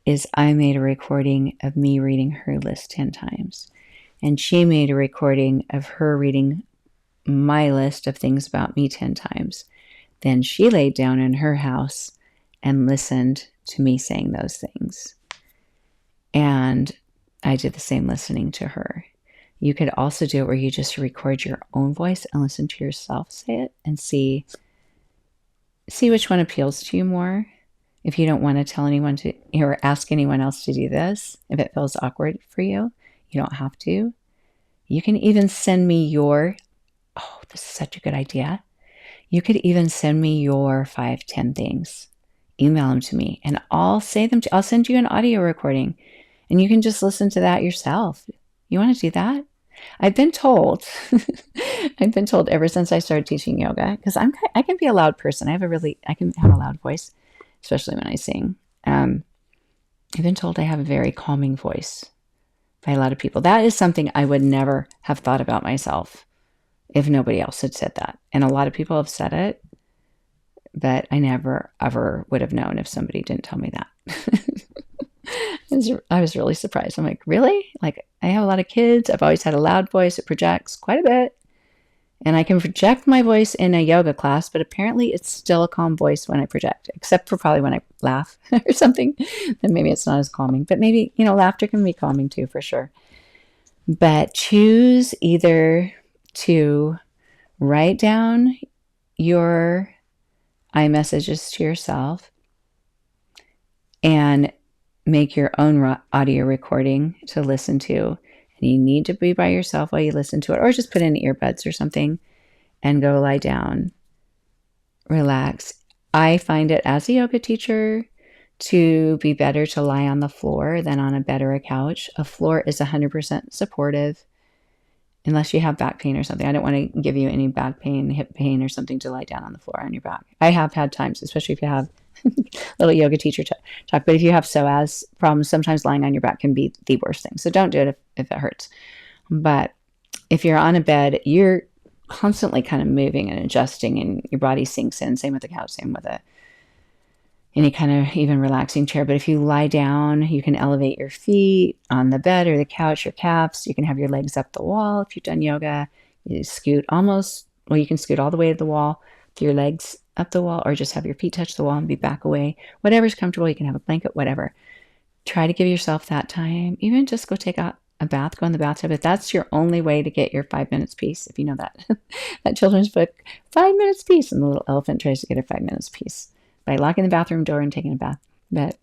is I made a recording of me reading her list 10 times. And she made a recording of her reading my list of things about me 10 times. Then she laid down in her house and listened to me saying those things. And I did the same listening to her. You could also do it where you just record your own voice and listen to yourself say it and see which one appeals to you more. If you don't want to tell anyone to, or ask anyone else to do this, if it feels awkward for you, you don't have to. You can even send me this is such a good idea. You could even send me your 5-10 things. Email them to me and I'll send you an audio recording and you can just listen to that yourself. You want to do that? I've been told ever since I started teaching yoga, because I can be a loud person. I can have a loud voice, especially when I sing. I've been told I have a very calming voice by a lot of people. That is something I would never have thought about myself if nobody else had said that. And a lot of people have said it, but I never, ever would have known if somebody didn't tell me that. I was really surprised. I'm like, really? Like, I have a lot of kids. I've always had a loud voice. It projects quite a bit. And I can project my voice in a yoga class, but apparently it's still a calm voice when I project, except for probably when I laugh or something. Then maybe it's not as calming. But maybe, laughter can be calming too, for sure. But choose either to write down your iMessages to yourself and make your own audio recording to listen to. And you need to be by yourself while you listen to it, or just put in earbuds or something and go lie down. Relax. I find it as a yoga teacher to be better to lie on the floor than on a bed or a couch. A floor is 100% supportive, unless you have back pain or something. I don't want to give you any back pain, hip pain, or something to lie down on the floor on your back. I have had times, especially if you have little yoga teacher talk, but if you have psoas problems, sometimes lying on your back can be the worst thing. So don't do it if it hurts. But if you're on a bed, you're constantly kind of moving and adjusting and your body sinks in. Same with the couch, same with any kind of even relaxing chair. But if you lie down, you can elevate your feet on the bed or the couch, your calves. You can have your legs up the wall. If you've done yoga, you can scoot all the way to the wall with your legs up the wall, or just have your feet touch the wall and be back away. Whatever's comfortable. You can have a blanket, whatever. Try to give yourself that time. Even just go take a bath, go in the bathtub. If that's your only way to get your 5 minutes peace, if you know that, that children's book, 5 minutes peace, and the little elephant tries to get her 5 minutes peace by locking the bathroom door and taking a bath. But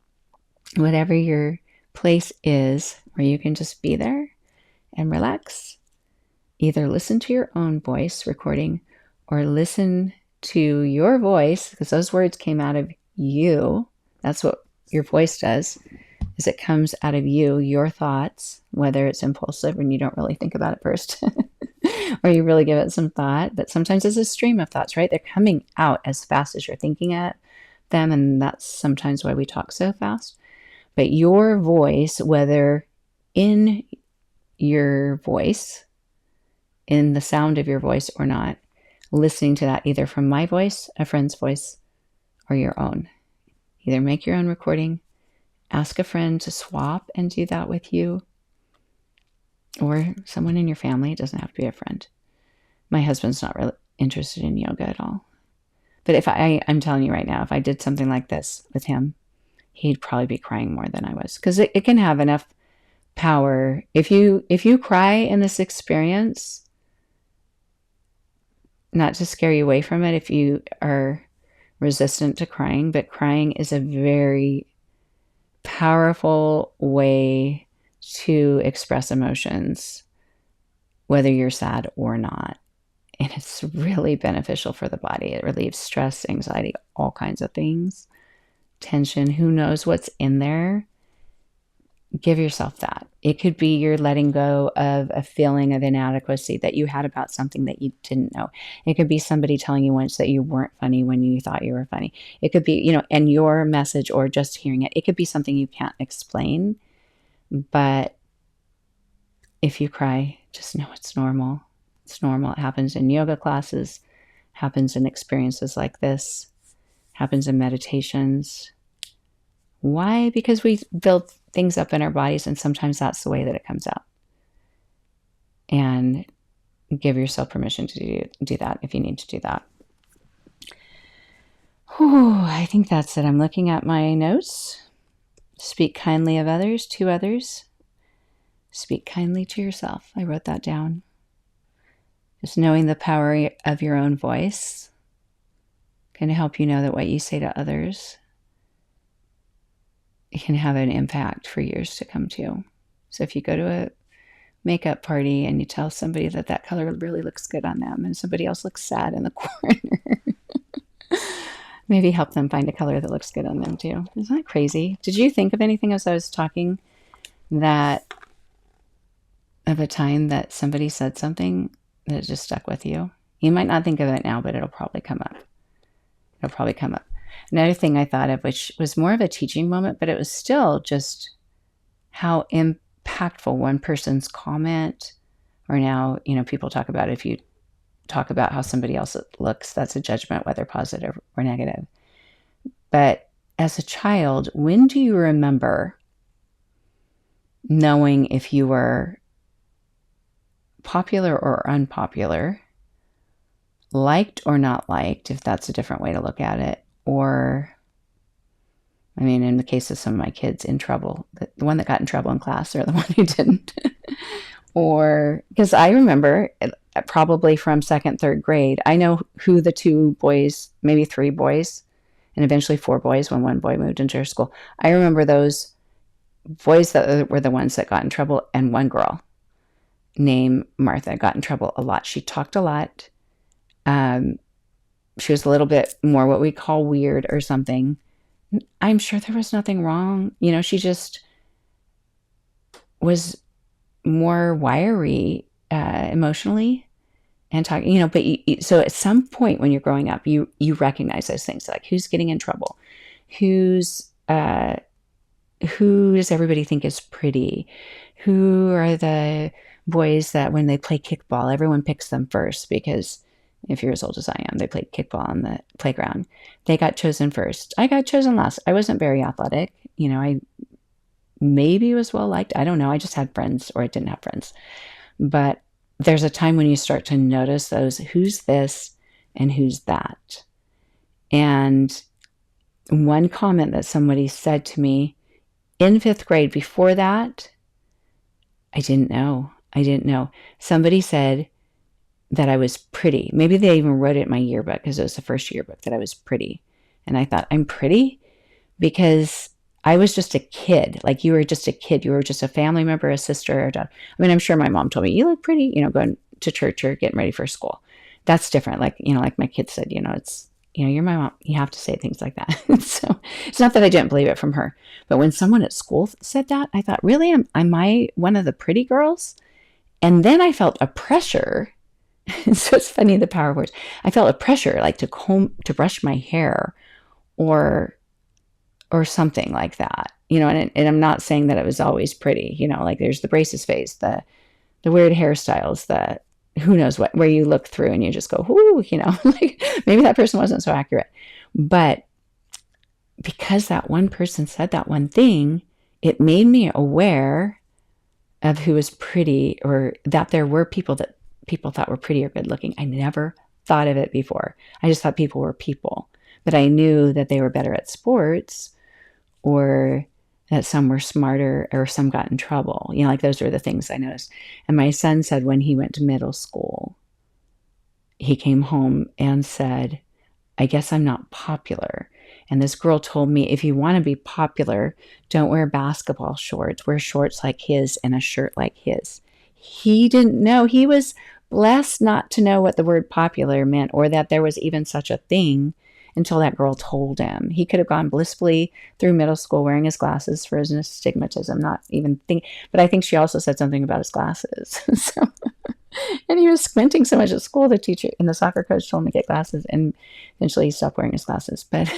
whatever your place is where you can just be there and relax, either listen to your own voice recording or listen to your voice, because those words came out of you. That's what your voice does, is it comes out of you, your thoughts, whether it's impulsive and you don't really think about it first or you really give it some thought. But sometimes it's a stream of thoughts, right? They're coming out as fast as you're thinking it them, and that's sometimes why we talk so fast. But your voice, whether in your voice, in the sound of your voice or not, listening to that either from my voice, a friend's voice, or your own. Either make your own recording, ask a friend to swap and do that with you, or someone in your family. It doesn't have to be a friend. My husband's not really interested in yoga at all. But if I'm telling you right now, if I did something like this with him, he'd probably be crying more than I was, because it can have enough power. If you cry in this experience, not to scare you away from it if you are resistant to crying, but crying is a very powerful way to express emotions, whether you're sad or not. And it's really beneficial for the body. It relieves stress, anxiety, all kinds of things, tension. Who knows what's in there? Give yourself that. It could be you're letting go of a feeling of inadequacy that you had about something that you didn't know. It could be somebody telling you once that you weren't funny when you thought you were funny. It could be, and your message, or just hearing it. It could be something you can't explain. But if you cry, just know it's normal. It's normal. It happens in yoga classes, happens in experiences like this, happens in meditations. Why? Because we build things up in our bodies, and sometimes that's the way that it comes out. And give yourself permission to do that if you need to do that. Whew, I think that's it. I'm looking at my notes. Speak kindly of others, to others. Speak kindly to yourself. I wrote that down. Just knowing the power of your own voice can help you know that what you say to others can have an impact for years to come too. So if you go to a makeup party and you tell somebody that that color really looks good on them and somebody else looks sad in the corner, maybe help them find a color that looks good on them too. Isn't that crazy? Did you think of anything as I was talking that of a time that somebody said something that just stuck with you? You might not think of it now, but it'll probably come up. It'll probably come up. Another thing I thought of, which was more of a teaching moment, but it was still just how impactful one person's comment, or now, people talk about if you talk about how somebody else looks, that's a judgment, whether positive or negative. But as a child, when do you remember knowing if you were popular or unpopular, liked or not liked, if that's a different way to look at it, or, in the case of some of my kids, in trouble, the one that got in trouble in class or the one who didn't. Or, because I remember probably from second, third grade, I know who the 2 boys, maybe 3 boys, and eventually 4 boys when one boy moved into our school. I remember those boys that were the ones that got in trouble, and one girl named Martha got in trouble a lot. She talked a lot. She was a little bit more what we call weird or something. I'm sure there was nothing wrong. She just was more wiry emotionally and talking, but so at some point when you're growing up, you recognize those things, like who's getting in trouble, who does everybody think is pretty, who are the boys that when they play kickball, everyone picks them first, because if you're as old as I am, they played kickball on the playground. They got chosen first. I got chosen last. I wasn't very athletic. I maybe was well liked. I don't know. I just had friends, or I didn't have friends. But there's a time when you start to notice those, who's this and who's that. And one comment that somebody said to me in 5th grade, before that, I didn't know. Somebody said that I was pretty. Maybe they even wrote it in my yearbook, because it was the first yearbook, that I was pretty. And I thought, I'm pretty? Because I was just a kid. Like, you were just a kid. You were just a family member, a sister, or a daughter. I'm sure my mom told me, you look pretty, going to church or getting ready for school. That's different. Like, like my kid said, it's, you're my mom. You have to say things like that. So it's not that I didn't believe it from her. But when someone at school said that, I thought, really? Am I one of the pretty girls? And then I felt a pressure. So it's funny, the power of words. I felt a pressure, like to brush my hair or something like that, and I'm not saying that it was always pretty, like there's the braces phase, the weird hairstyles, that who knows what, where you look through and you just go, ooh, like maybe that person wasn't so accurate. But because that one person said that one thing, it made me aware of who was pretty, or that there were people that people thought were pretty or good looking. I never thought of it before. I just thought people were people, but I knew that they were better at sports, or that some were smarter, or some got in trouble. Like those were the things I noticed. And my son said when he went to middle school, he came home and said, I guess I'm not popular. And this girl told me, if you want to be popular, don't wear basketball shorts. Wear shorts like his and a shirt like his. He didn't know. He was blessed not to know what the word popular meant, or that there was even such a thing, until that girl told him. He could have gone blissfully through middle school wearing his glasses for his astigmatism, not even think. But I think she also said something about his glasses. So, and he was squinting so much at school, the teacher and the soccer coach told him to get glasses, and eventually he stopped wearing his glasses. But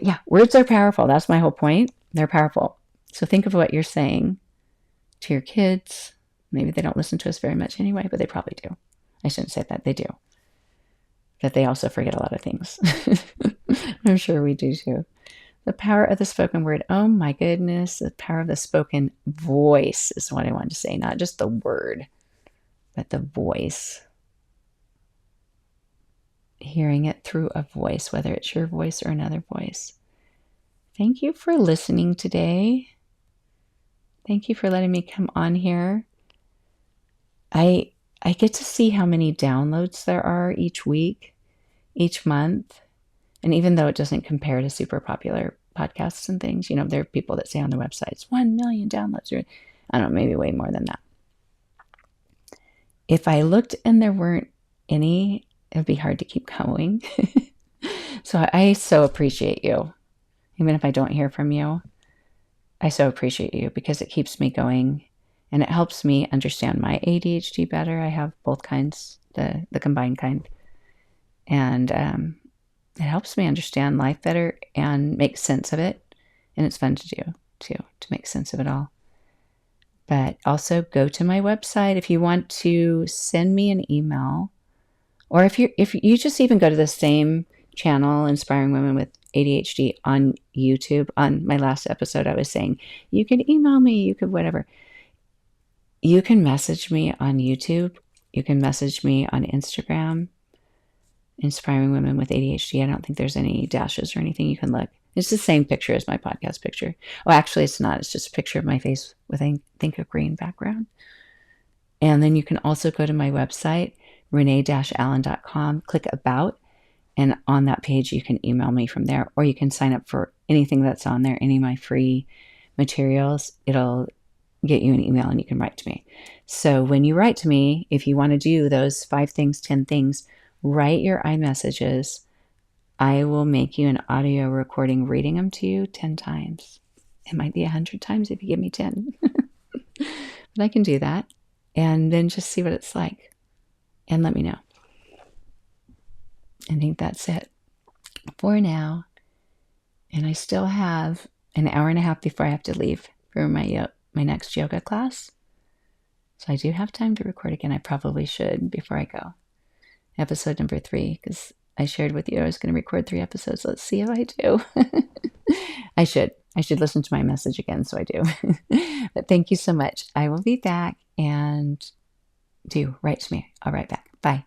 yeah, words are powerful. That's my whole point. They're powerful. So think of what you're saying to your kids. Maybe they don't listen to us very much anyway, but they probably do. I shouldn't say that. They do. But they also forget a lot of things. I'm sure we do too. The power of the spoken word. Oh my goodness. The power of the spoken voice is what I wanted to say, not just the word. but the voice, hearing it through a voice, whether it's your voice or another voice. Thank you for listening today. Thank you for letting me come on here. I get to see how many downloads there are each week, each month. And even though it doesn't compare to super popular podcasts and things, there are people that say on their websites, 1 million downloads, or I don't know, maybe way more than that. If I looked and there weren't any, it would be hard to keep going. So I so appreciate you. Even if I don't hear from you, I so appreciate you because it keeps me going and it helps me understand my ADHD better. I have both kinds, the combined kind. And it helps me understand life better and make sense of it. And it's fun to do, too, to make sense of it all. But also go to my website if you want to send me an email. Or if you just even go to the same channel, Inspiring Women with ADHD on YouTube. On my last episode, I was saying, you can email me, you could whatever. You can message me on YouTube. You can message me on Instagram, Inspiring Women with ADHD. I don't think there's any dashes or anything. You can look. It's the same picture as my podcast picture. Oh, actually, it's not. It's just a picture of my face with, I think, a green background. And then you can also go to my website, renee-allen.com, click About, and on that page, you can email me from there, or you can sign up for anything that's on there, any of my free materials. It'll get you an email and you can write to me. So when you write to me, if you want to do those 5 things, 10 things, write your iMessages. I will make you an audio recording reading them to you 10 times. It might be 100 times if you give me 10. But I can do that. And then just see what it's like. And let me know. I think that's it for now. And I still have an hour and a half before I have to leave for my next yoga class. So I do have time to record again. I probably should before I go. Episode number 3, because I shared with you I was going to record 3 episodes. Let's see if I do. I should listen to my message again, so I do. But thank you so much. I will be back, and do write to me. I'll write back. Bye.